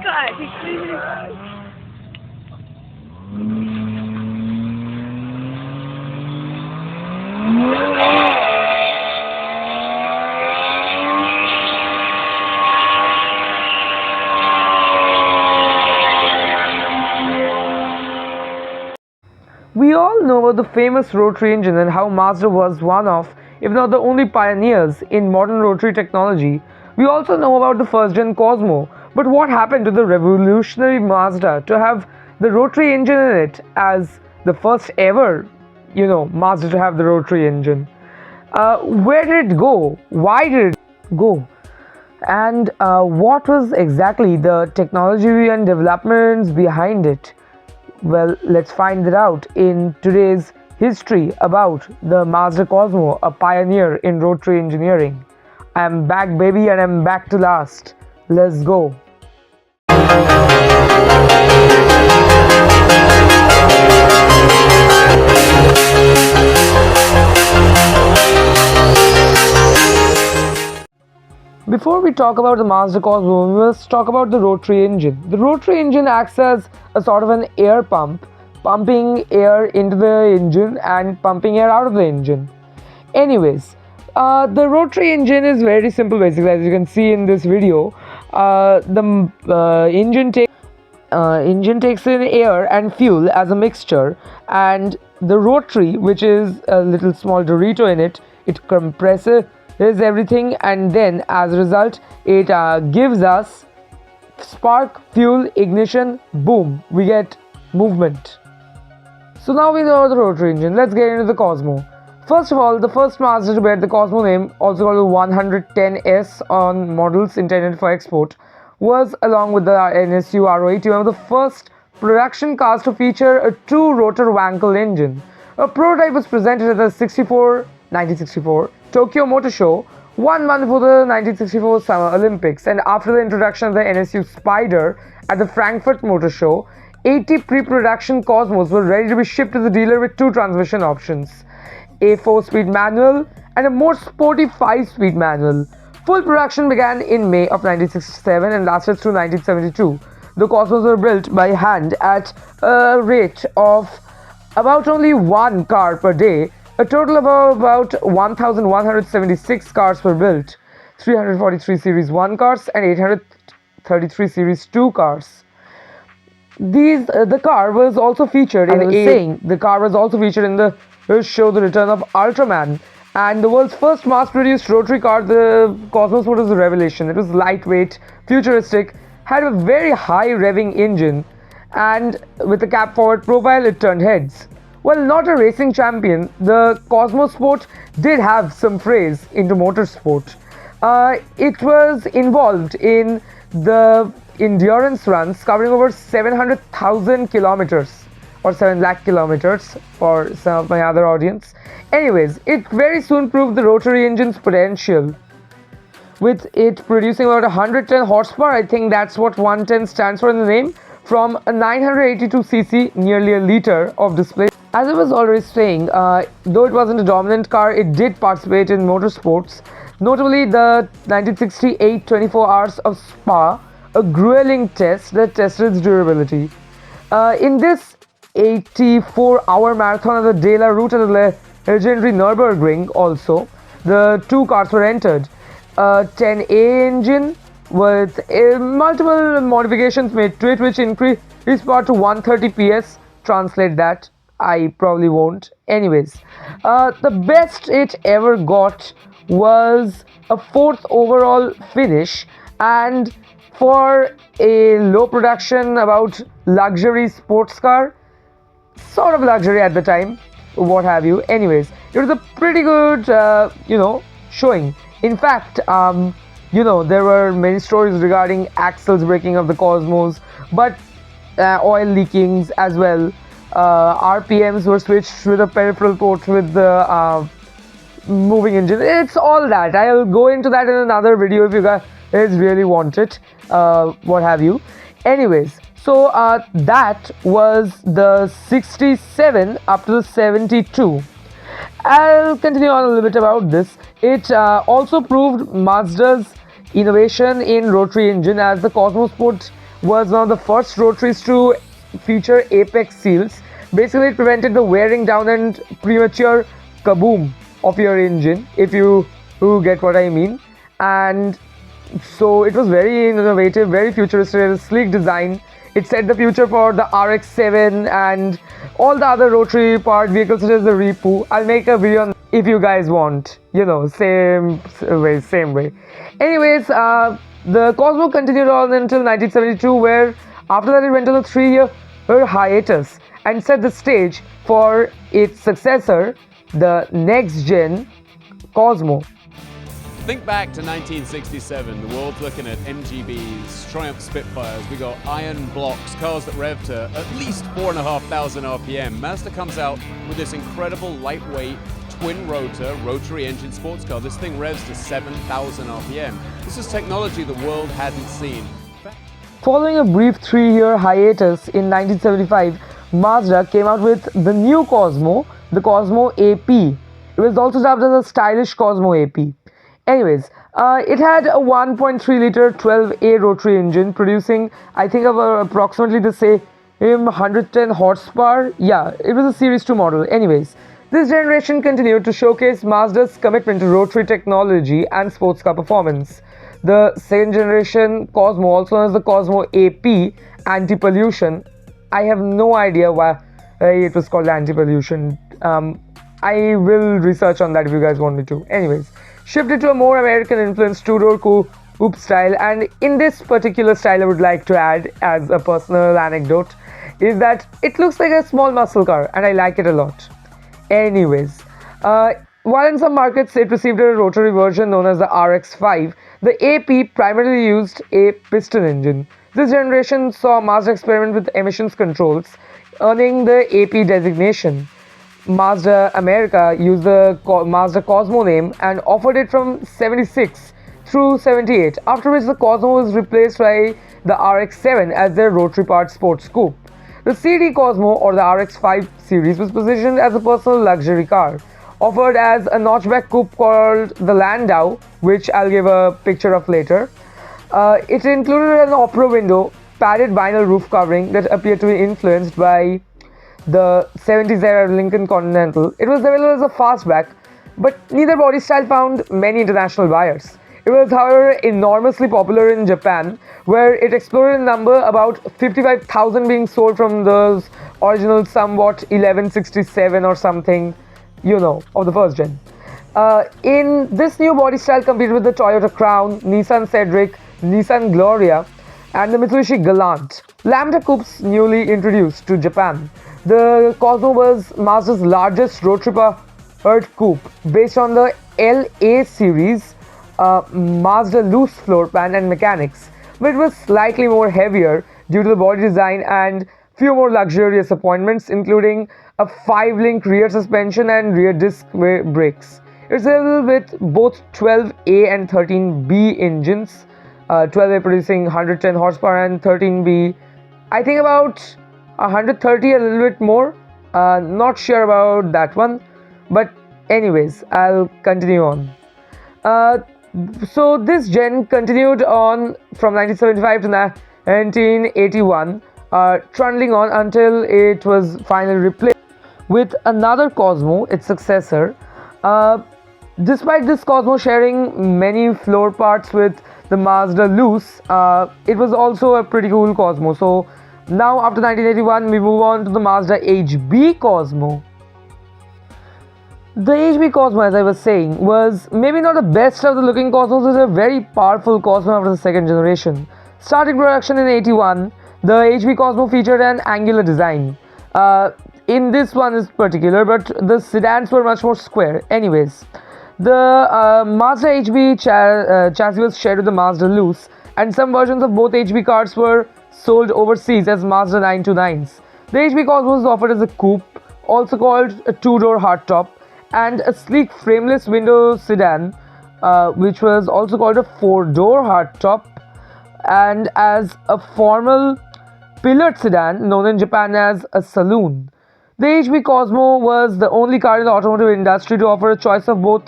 God, he's crazy. We all know about the famous rotary engine and how Mazda was one of, if not the only pioneers in modern rotary technology. We also know about the first gen Cosmo, but what happened to the revolutionary Mazda to have the rotary engine in it as the first ever, Mazda to have the rotary engine? Where did it go? Why did it go? And what was exactly the technology and developments behind it? Well, let's find it out in today's history about the Mazda Cosmo, a pioneer in rotary engineering. I'm back, baby, and I'm back to last. Let's go. Before we talk about the Mazda Cosmo, we must talk about the rotary engine. The rotary engine acts as a sort of an air pump, pumping air into the engine and pumping air out of the engine. Anyways, the rotary engine is very simple basically, as you can see in this video. The engine takes in air and fuel as a mixture, and the rotary, which is a little small Dorito in it, it compresses everything, and then as a result it gives us spark, fuel, ignition, boom, we get movement. So now we know the rotary engine. Let's get into the Cosmo. First of all, the first Mazda to bear the Cosmo name, also called the 110S on models intended for export, was along with the NSU R080, one of the first production cars to feature a true rotor Wankel engine. A prototype was presented at the 1964 Tokyo Motor Show, 1 month before the 1964 Summer Olympics, and after the introduction of the NSU Spider at the Frankfurt Motor Show, 80 pre-production Cosmos were ready to be shipped to the dealer with two transmission options, a 4-speed manual and a more sporty 5-speed manual. Full production began in May of 1967 and lasted through 1972. The Cosmos were built by hand at a rate of about only one car per day. A total of about 1,176 cars were built, 343 Series 1 cars and 833 Series 2 cars. The car was also featured in the show The Return of Ultraman, and the world's first mass-produced rotary car. The Cosmos was a revelation. It was lightweight, futuristic, had a very high revving engine, and with a cab-forward profile, it turned heads. While not a racing champion, the Cosmo Sport did have some phrase into motorsport. It was involved in the endurance runs covering over 700,000 kilometers or 7 lakh kilometers for some of my other audience. Anyways, it very soon proved the rotary engine's potential, with it producing about 110 horsepower. I think that's what 110 stands for in the name, from a 982cc, nearly a liter of displacement. As I was already saying, though it wasn't a dominant car, it did participate in motorsports, notably the 1968 24 Hours of Spa, a grueling test that tested its durability. In this 84-hour marathon of the De La Route at the legendary Nürburgring also, the two cars were entered. A 10A engine with multiple modifications made to it, which increased power to 130 PS. Translate that. I probably won't. Anyways, the best it ever got was a 4th overall finish, and for a low production, about luxury sports car, sort of luxury at the time, what have you. Anyways, it was a pretty good, showing. In fact, there were many stories regarding axles breaking of the Cosmos, but oil leakings as well. RPMs were switched with a peripheral port with the moving engine. It's all that. I'll go into that in another video if you guys really want it, what have you. Anyways, so that was the 67 up to the 72. I'll continue on a little bit about this. It also proved Mazda's innovation in rotary engine, as the Cosmo Sport was one of the first rotaries to feature apex seals. Basically, it prevented the wearing down and premature kaboom of your engine, if you who get what I mean. And so it was very innovative, very futuristic, sleek design. It set the future for the RX-7 and all the other rotary part vehicles such as the Repu. I'll make a video on if you guys want, same way. Anyways, the Cosmo continued on until 1972, where after that it went on a 3-year hiatus and set the stage for its successor, the next gen Cosmo. Think back to 1967, the world's looking at MGBs, Triumph Spitfires, we got iron blocks, cars that rev to at least 4,500 RPM. Mazda comes out with this incredible lightweight twin rotor rotary engine sports car. This thing revs to 7,000 RPM. This is technology the world hadn't seen. Following a brief 3-year hiatus in 1975, Mazda came out with the new Cosmo, the Cosmo AP. It was also dubbed as a stylish Cosmo AP. Anyways, it had a 1.3 liter 12A rotary engine producing, I think, approximately the same 110 horsepower. Yeah, it was a Series 2 model. Anyways, this generation continued to showcase Mazda's commitment to rotary technology and sports car performance. The second generation Cosmo, also known as the Cosmo AP anti-pollution, I have no idea why it was called anti-pollution. I will research on that if you guys want me to. Anyways, shifted to a more American influenced two-door coupe style, and in this particular style I would like to add as a personal anecdote is that it looks like a small muscle car and I like it a lot. Anyways, while in some markets it received a rotary version known as the RX-5, the AP primarily used a piston engine. This generation saw Mazda experiment with emissions controls, earning the AP designation. Mazda America used the Mazda Cosmo name and offered it from 76 through 78, after which the Cosmo was replaced by the RX-7 as their rotary part sports coupe. The CD Cosmo, or the RX-5 series, was positioned as a personal luxury car, offered as a notchback coupe called the Landau, which I'll give a picture of later. It included an opera window, padded vinyl roof covering that appeared to be influenced by the 70s era Lincoln Continental. It was available as a fastback, but neither body style found many international buyers. It was, however, enormously popular in Japan, where it exploded in number, about 55,000 being sold from those original somewhat 1167 or something, of the first gen. In this new body style competed with the Toyota Crown, Nissan Cedric, Nissan Gloria, and the Mitsubishi Galant, Lambda coupes newly introduced to Japan. The Cosmo was Mazda's largest rotary-powered coupe, based on the LA series Mazda loose floor plan and mechanics, but it was slightly more heavier due to the body design and few more luxurious appointments, including a 5-link rear suspension and rear disc brakes. It's available with both 12A and 13B engines, 12A producing 110 horsepower and 13B, I think about 130, a little bit more. Not sure about that one, but anyways, I'll continue on. So this gen continued on from 1975 to 1981, trundling on until it was finally replaced with another Cosmo, its successor. Despite this Cosmo sharing many floor parts with the Mazda Luce, it was also a pretty cool Cosmo. So now after 1981 we move on to the Mazda HB Cosmo. The HB Cosmo, as I was saying, was maybe not the best of the looking Cosmos, but a very powerful Cosmo after the second generation. Starting production in 81, the HB Cosmo featured an angular design. In this one is particular, but the sedans were much more square. Anyways, the Mazda HB chassis was shared with the Mazda Luce, and some versions of both HB cars were sold overseas as Mazda 929s. The HB Cosmo was offered as a coupe, also called a two-door hardtop, and a sleek frameless window sedan, which was also called a four-door hardtop, and as a formal pillared sedan known in Japan as a saloon. The HB Cosmo was the only car in the automotive industry to offer a choice of both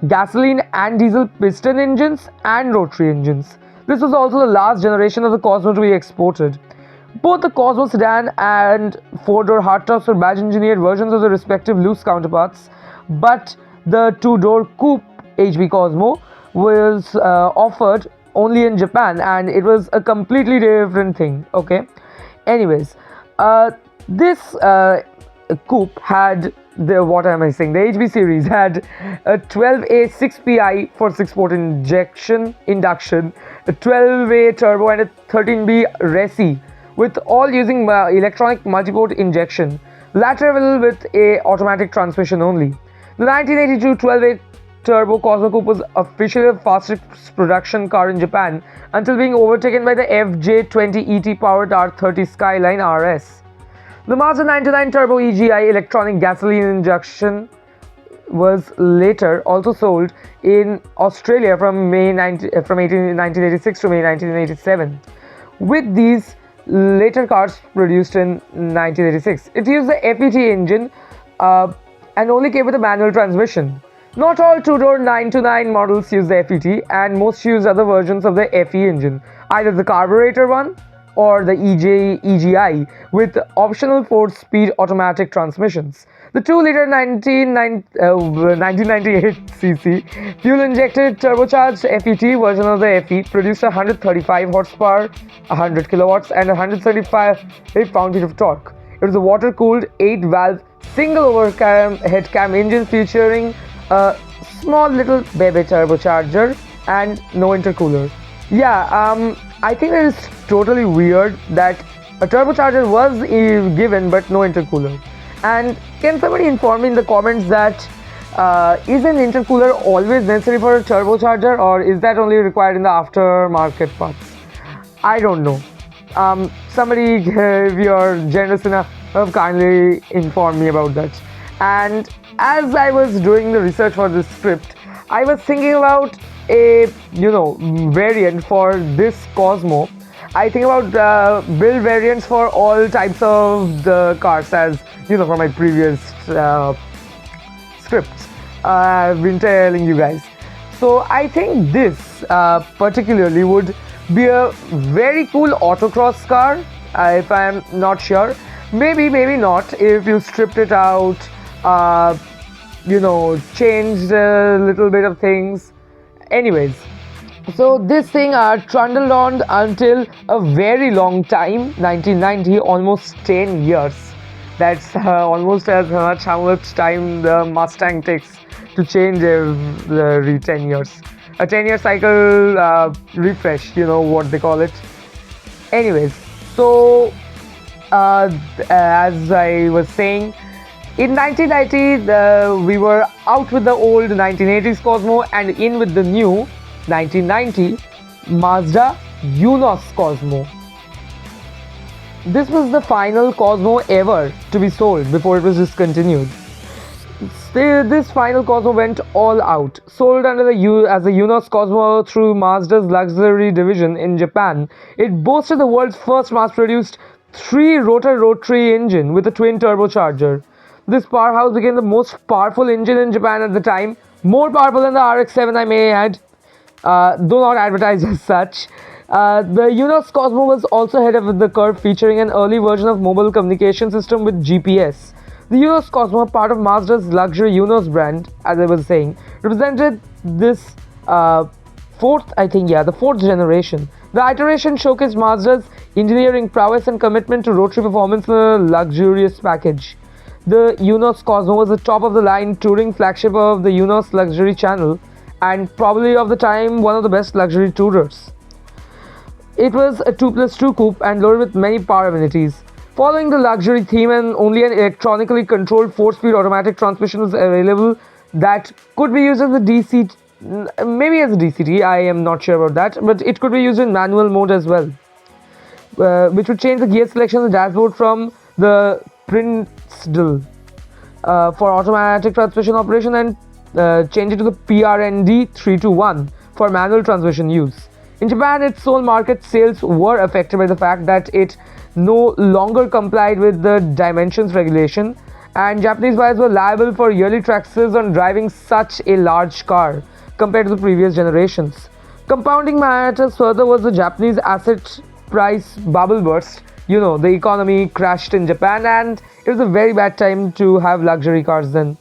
gasoline and diesel piston engines and rotary engines. This was also the last generation of the Cosmo to be exported. Both the Cosmo sedan and four-door hardtops were badge-engineered versions of the respective loose counterparts, but the two-door coupe HB Cosmo was offered only in Japan, and it was a completely different thing. Okay, anyways, this coupe had the what am I saying? The HB series had a 12A 6PI for 6-port induction, a 12A turbo, and a 13B resi, with all using electronic multi-port injection, lateral with a automatic transmission only. The 1982 12A turbo Cosmo Coupe was officially the fastest production car in Japan until being overtaken by the FJ20ET powered R30 Skyline RS. The Mazda 929 Turbo EGI electronic gasoline injection was later also sold in Australia from 1986 to May 1987. With these later cars produced in 1986, it used the FET engine and only came with a manual transmission. Not all two-door 929 models use the FET, and most use other versions of the FE engine, either the carburetor one or the EGI with optional 4-speed automatic transmissions. The 2-liter 1998cc fuel-injected turbocharged FET version of the FE produced 135 horsepower, 100 kilowatts, and 135 pound-feet of torque. It was a water-cooled 8-valve single overhead cam engine featuring a small little baby turbocharger and no intercooler. I think it is totally weird that a turbocharger was given but no intercooler. And can somebody inform me in the comments that is an intercooler always necessary for a turbocharger, or is that only required in the aftermarket parts? I don't know. Somebody, if you're generous enough, kindly inform me about that. And as I was doing the research for this script, I was thinking about a variant for this Cosmo. I think about build variants for all types of the cars, as from my previous scripts I've been telling you guys. So I think this particularly would be a very cool autocross car, if I'm not sure. Maybe not, if you stripped it out, changed a little bit of things. Anyways, so this thing trundled on until a very long time, 1990, almost 10 years. That's almost as much how much time the Mustang takes to change every 10 years. A 10-year cycle refresh, what they call it. Anyways, so as I was saying, in 1990, we were out with the old 1980s Cosmo and in with the new 1990 Mazda Yunos Cosmo. This was the final Cosmo ever to be sold before it was discontinued. This final Cosmo went all out. Sold under as the Yunos Cosmo through Mazda's luxury division in Japan, it boasted the world's first mass-produced 3-rotor rotary engine with a twin turbocharger. This powerhouse became the most powerful engine in Japan at the time, more powerful than the RX-7, I may add, though not advertised as such. The Yunos Cosmo was also ahead of the curve, featuring an early version of mobile communication system with GPS. The Yunos Cosmo, part of Mazda's luxury Yunos brand, as I was saying, represented this the fourth generation. The iteration showcased Mazda's engineering prowess and commitment to rotary performance in a luxurious package. The Yunos Cosmo was the top-of-the-line touring flagship of the Yunos luxury channel, and probably of the time one of the best luxury tourers. It was a 2+2 coupe and loaded with many power amenities. Following the luxury theme, and only an electronically controlled 4-speed automatic transmission was available that could be used as a DCT, maybe as a DCT, I am not sure about that, but it could be used in manual mode as well, which would change the gear selection on the dashboard from the Prinzdel for automatic transmission operation and change it to the PRND 321 for manual transmission use. In Japan, its sole market sales were affected by the fact that it no longer complied with the dimensions regulation, and Japanese buyers were liable for yearly taxes on driving such a large car compared to the previous generations. Compounding matters further was the Japanese asset price bubble burst. The economy crashed in Japan and it was a very bad time to have luxury cars then.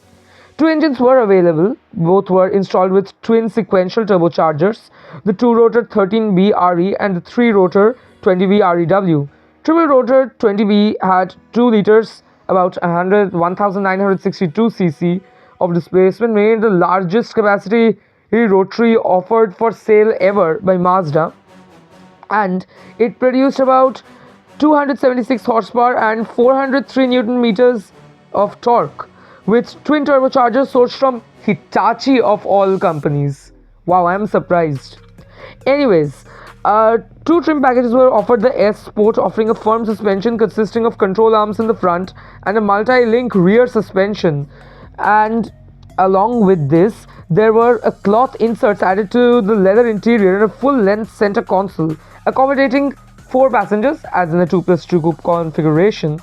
Two engines were available. Both were installed with twin sequential turbochargers, the two-rotor 13B RE and the three-rotor 20B REW. Triple-rotor 20B had 2 liters, about 1962 cc of displacement, made it the largest capacity rotary offered for sale ever by Mazda, and it produced about 276 horsepower and 403 newton meters of torque, with twin turbochargers sourced from Hitachi of all companies. Wow, I'm surprised. Anyways, two trim packages were offered: the S Sport, offering a firm suspension consisting of control arms in the front and a multi-link rear suspension, and along with this there were cloth inserts added to the leather interior and a full-length center console accommodating 4 passengers, as in a 2+2 coupe configuration.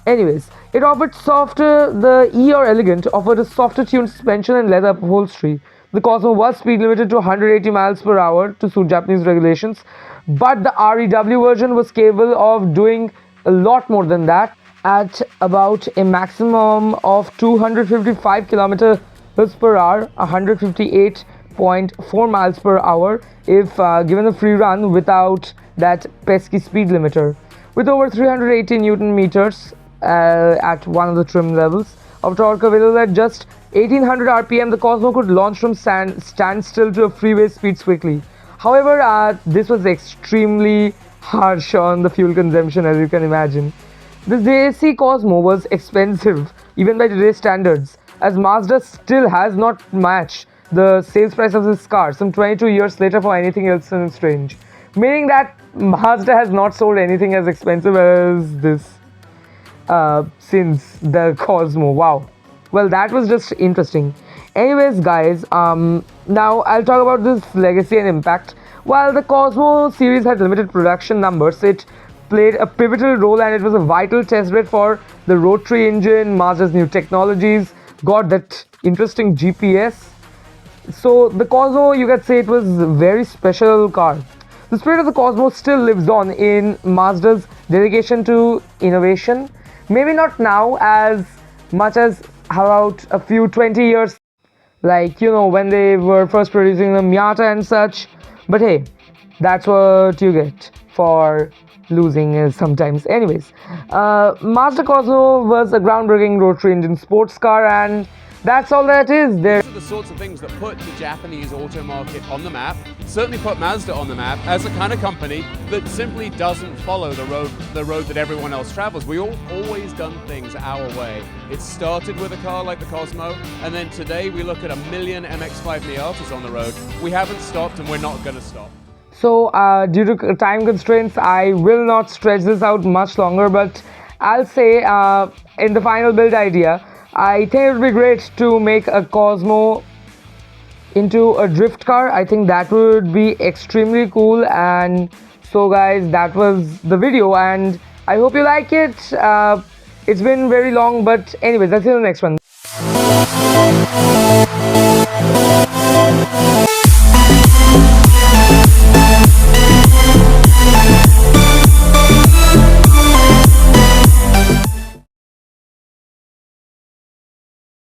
Anyways, it offered the E or Elegant offered a softer tuned suspension and leather upholstery. The Cosmo was speed limited to 180 miles per hour to suit Japanese regulations, but the REW version was capable of doing a lot more than that, at about a maximum of 255 kilometers per hour, 158.4 miles per hour if given a free run without that pesky speed limiter. With over 380 newton meters at one of the trim levels of torque available at just 1800 rpm, the Cosmo could launch from standstill to a freeway speeds quickly. However, this was extremely harsh on the fuel consumption, as you can imagine. This JAC Cosmo was expensive even by today's standards, as Mazda still has not matched the sales price of this car some 22 years later for anything else in its range, meaning that Mazda has not sold anything as expensive as this since the Cosmo. Wow. Well, that was just interesting. Anyways, guys, now I'll talk about this legacy and impact. While the Cosmo series had limited production numbers, it played a pivotal role and it was a vital testbed for the rotary engine, Mazda's new technologies, got that interesting GPS. So the Cosmo, you could say, it was a very special car. The spirit of the Cosmo still lives on in Mazda's dedication to innovation. Maybe not now as much as about a few 20 years, like when they were first producing the Miata and such. But hey, that's what you get for losing sometimes. Anyways, Mazda Cosmo was a groundbreaking rotary engine sports car, and that's all that is. These are the sorts of things that put the Japanese auto market on the map, certainly put Mazda on the map as a kind of company that simply doesn't follow the road that everyone else travels. We always done things our way. It started with a car like the Cosmo, and then today we look at 1 million MX-5 Miatas on the road. We haven't stopped and we're not going to stop. So due to time constraints, I will not stretch this out much longer, but I'll say in the final build idea, I think it would be great to make a Cosmo into a drift car. I think that would be extremely cool. And so guys, that was the video and I hope you like it. It's been very long, but anyways, I'll see you in the next one.